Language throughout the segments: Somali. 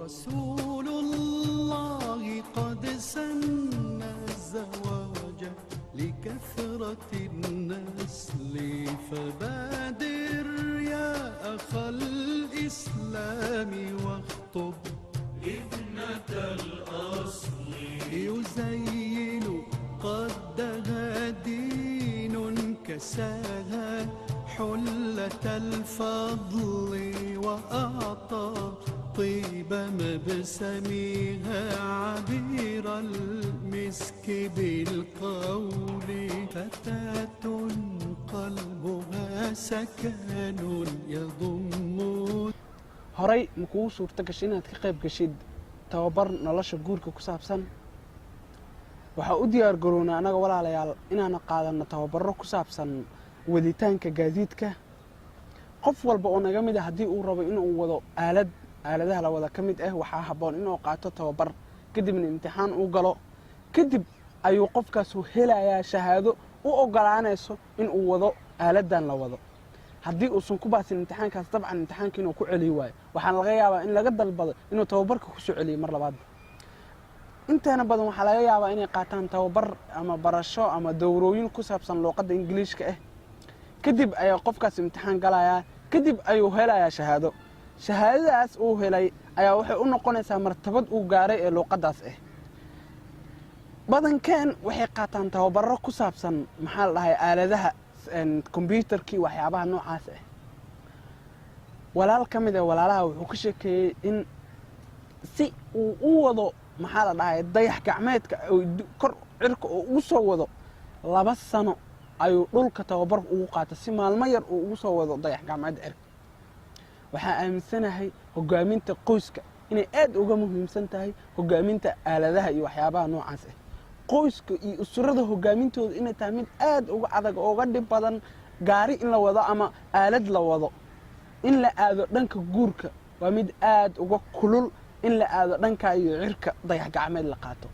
رسول الله قد سن الزواج لكثرة النسل فبادر يا أخ الإسلام واخطب ابنة الأصل يزين قدها دين كساها حلة الفضل وأعطى طيب مبسمها عبير المسك بالقول فتاة قلبها سكن يضم horay ma kugu suurto gashay inaad ka qayb gashid tababar nolosha guurka ku saabsan waxa u diyaar garoonaa anaga walaalayaal inaan qaadano tababaro ku saabsan waditaanka gaadiidka qof walba oo naga mid ah hadii uu rabo inuu wado aaladaha la wada kamid ah waxa haboon inuu qaato tababar kadibna imtixaan uu galo kadib ayuu qofkaas u helayaa shahaado u ogolaanayso inuu wado aaladan la wado haddii uusan ku baasin imtixaankaas dabcan imtixaanka inuu ku celiyo waayo waxaan laga yaabaa in laga dalbado inuu tababarka ku soo celiyo mar labaad intaana badan waxaa laga yaabaa inay qaataan tababar ama barasho ama dowrooyin ku saabsan luqadda ingiliishka ah kadib ayaa qofkaas imtixaan galaya kadib ayuu helayaa shahaadadaas uu helay ayaa waxay u noqonaysaa martabad uu gaaray ee luqaddaas ah badankeen waxay qaataan tababaro ku saabsan maxaa la dhahay aaladaha computerkii waxyaabaha noocaas ah walaal ka mid ah walaalaha wuxuu ka sheekeeyay in si uu u wado maxaa la dhahay dayax gacmeedka kor cirka oo u soo wado 2 sano ayuu dhulka tababar ugu qaatay si maalmo yar uu ugu soo wado dayax gacmeed cirka waxaa aaminsanahay hogaaminta qoyska inay aad uga muhiimsan tahay hogaaminta aaladaha iyo waxyaabaha noocaas ah qoyska iyo usrada hogaamintooda inay tahay mid aad uga adag oo uga dhib badan gaari in la wado ama aalad la wado in la aado dhanka guurka waa mid aad uga kulul in la aado dhanka iyo cirka dayax gacmeed la qaato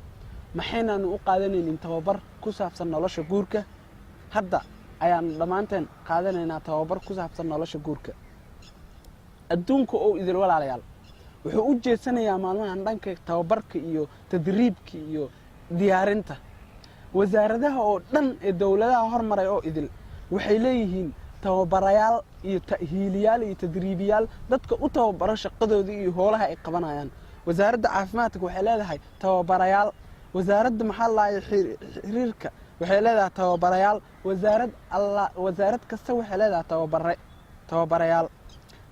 maxaynaanu u qaadanaynin tababar ku saabsan nolosha guurka hadda ayaan dhamaanteen qaadanaynaa tababar ku saabsan nolosha guurka adduunka oo idil walaalayaal wuxuu u jeesanayaa maalmahan dhanka tababarka iyo tadriibka iyo diyaarinta wasaaradaha oo dhan ee dawladaha hormaray oo idil waxay leeyihiin tababarayaal iyo ta'hiiliyaal iyo tadriibiyaal dadka u tababaro shaqadooda iyo howlaha ay qabanayaan wasaaradda caafimaadka waxay leedahay tababarayaal wasaaradda maxaa la xiriirka waxay leedahay tababarayaal wasaarad kasta waxay leedahay tababarayaal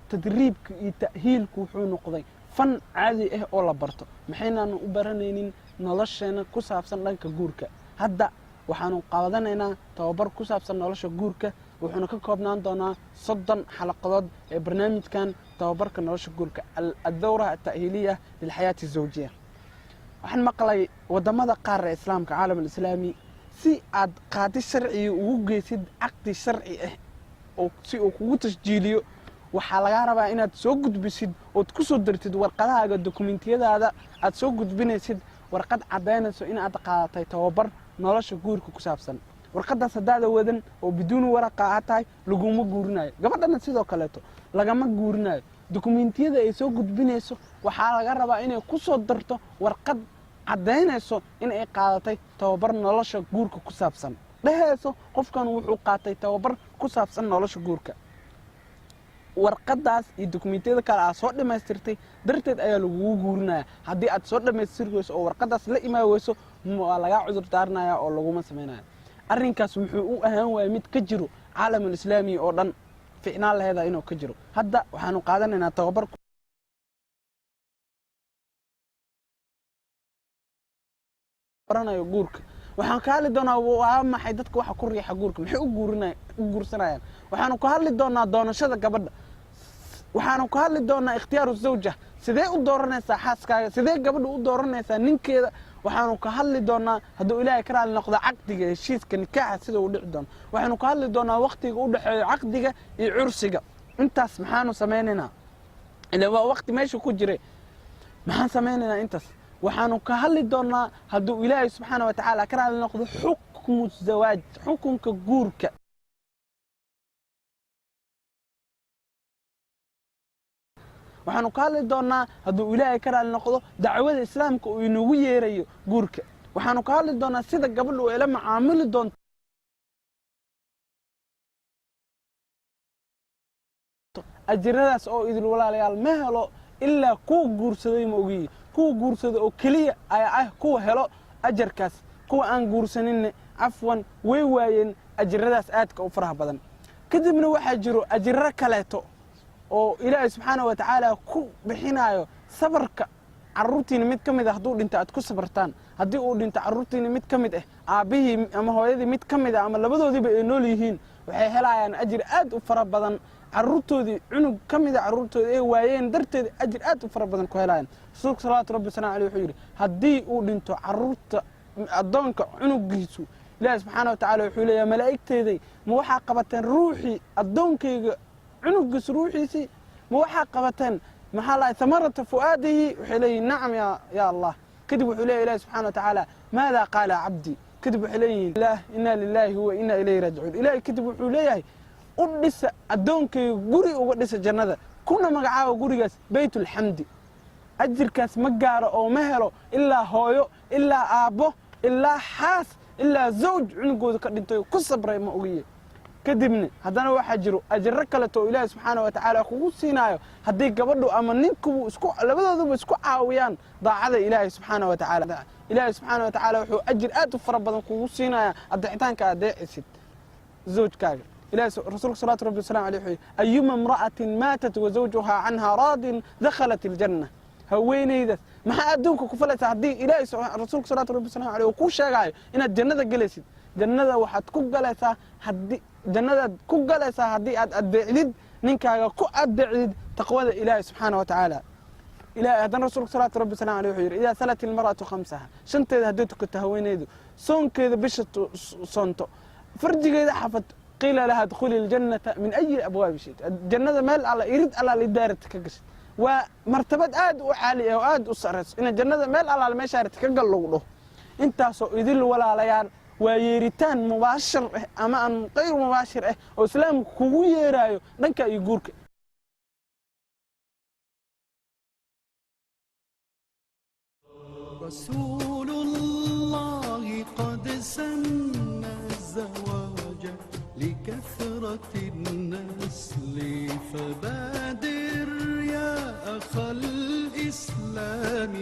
tadriibka iyo ta'hiilku wuxuu noqday fan caadi ah oo la barto maxaynaanu u baranaynin nolosheena ku saabsan dhanka guurka hadda waxaanu qaadanaynaa tababar ku saabsan nolosha guurka wuxuuna ka koobnaan doonaa 30 xalaqadood ee barnaamijkan tababarka nolosha guurka ad-dawra at-ta'hiiliya lil hayati zawjiyya waxaan maqlay wadamada qaar ee islaamka caalamka islaami si aad qaadi sharci ugu geysid aqdi sharci ah oo si uu kugu tasjiiliyo waxaa laga rabaa inaad soo gudbisid oo ku soo dartid warqadahaaga dokumentiyadaada aad soo gudbinaysid warqad cadeynayso in aad qaadatay tababar nolosha guurka ku saabsan warqadaas hadaada wadan oo biduun waraqa tahay laguma guurinayo gabadhana sidoo kaleeto lagama guurinayo dokumentiyada ay soo gudbinayso waxaa laga rabaa inay ku soo darto warqad cadeynayso in ay qaadatay tababar nolosha guurka ku saabsan dhaheeso qofkan wuxuu qaatay tababar ku saabsan nolosha guurka warqadaas iyo dokumentiyada kale aad soo dhameystirtay darteed ayaa lagu guurinaya haddii aad soo dhameystirayso oo warqadaas la imaaweyso waa laga cudur daarnaya oo laguma sameynaya arrinkaas wuxuu u ahaan waayay mid ka jiro caalamul islaami oo dhan ficnaan laheeda inuu ka jiro hadda waxaanu qaadanaynaa tababar baranayo guurka waxaan ka hadli doonaa waa maxay dadka waxa ku riixa guurka maxay u guursanayaan waxaanu ka hadli doonaa doonashada gabadha waxaanu ka hadli doonaa ikhtiyaaru zawja sidee u dooranaysaa xaaskaaga sidee gabadha u dooranaysaa ninkeeda waxaanu ka hadli doonaa hadduu ilaahay ka raali noqdo caqdiga heshiiska nikaaxa sida uu dhici doono waxaanu ka hadli doonaa waqtiga u dhaxeeyo caqdiga iyo cursiga intaas maxaanu sameynaynaa ilaa waa waqti meesha ku jiray maxaan sameynaynaa intaas waxaanu ka hadli doonaa hadduu ilaahay subxaanahu wa tacaala ka raali noqdo xukmu zawaaj xukunka guurka waxaanu ka hadli doonaa hadduu ilaahay ka raali noqdo dacwada islaamka uu inagu yeerayo guurka waxaanu ka hadli doonaa sida gabadhu ay la macaamili doonto ajiradaas oo idil walaalayaal ma helo ilaa kuwa guursaday ma ogiyi kuwa guursada oo kaliya ay kuwa helo ajarkaas kuwa aan guursanin afwan way waayeen ajiradaas aadka u faraha badan kadibna waxaa jiro ajiro kaleeto oo ilaahay subxaanahu wa tacaala ku bixinayo sabarka carruurtiina mid ka mid ah hadduu dhinto aad ku sabartaan haddii uu dhinto carruurtiina mid ka mid ah aabbihii ama hooyadii mid ka mid ah ama labadoodiiba ay nool yihiin waxay helayaan ajir aad u fara badan carruurtoodii cunug ka mid ah carruurtooda ay waayeen darteed ajir aad u fara badan ku helayaan rasuulka salawaatu rabbi wasalaamu calayhi wuxuu yidhi haddii uu dhinto carruurta addoonka cunugiisu ilaahay subxaanahu wa tacaala wuxuu leeyahay malaa'igteeday ma waxaa qabateen ruuxii addoonkayga cunugiis ruuxiisii ma waxaa qabateen maxaa lahay samarata fu'aadihi waxay leeyihin nacam yaa allah kadib wuxuu leeyahay ilaahay subxaanahu wa tacaala maadaa qaala cabdii kadib waxay leeyihiin inaa lilaahi wa inaa ilayhi raajicuun ilaahay kadib wuxuu leeyahay u dhisa addoonkayga guri uga dhisa jannada kuna magacaaba gurigaas baytulxamdi ajirkaas ma gaaro oo ma helo ilaa hooyo ilaa aabbo ilaa xaas ilaa zawj cunugooda ka dhintay ku sabray ma ogiye kadibna haddana waxaa jiro ajiro kaleto oo ilaahay subxaanahu wa tacaala kugu siinaayo haddii gabadhu ama ninkubu labadooduba isku caawiyaan daacada ilaahay subxaanahu wa tacaala ilaahay subxaanahu wa tacaala wuxuu ajir aad u fara badan kugu siinayaa adeecitaanka adeecisid zawjkaaga إلى رسول صلى الله عليه وسلم أيما امرأة ماتت وزوجها عنها راض دخلت الجنة هويني ذا ما أدوك كفلت عدي إلى رسول صلى الله عليه وسلم وكل شيء إن الجنة جلست جنة واحد كوك جلسة هدي جنة كوك جلسة هدي أدعيد نك كو أدعيد تقوى إله سبحانه وتعالى إلى هذا الرسول صلى الله عليه وسلم إذا سلت المرأة خمسها شنت إذا هديتك التهويني ذا صون كذا بشت صنتو فرجي كذا حفت قيل لها ادخلي الجنة من أي أبواب شئت الجنة مال على يريد على الإدارة تكجس ومرتبة آد وعالية وآد وصرس إن الجنة مال على المشارة تكجلوا له أنت سو يذل ولا ليان ويريتان مباشر أما أن غير مباشر وإسلام كوي رايو دنك يجورك رسول الله قد سن الزواج لكثرة النسل فبادر يا أخ الإسلام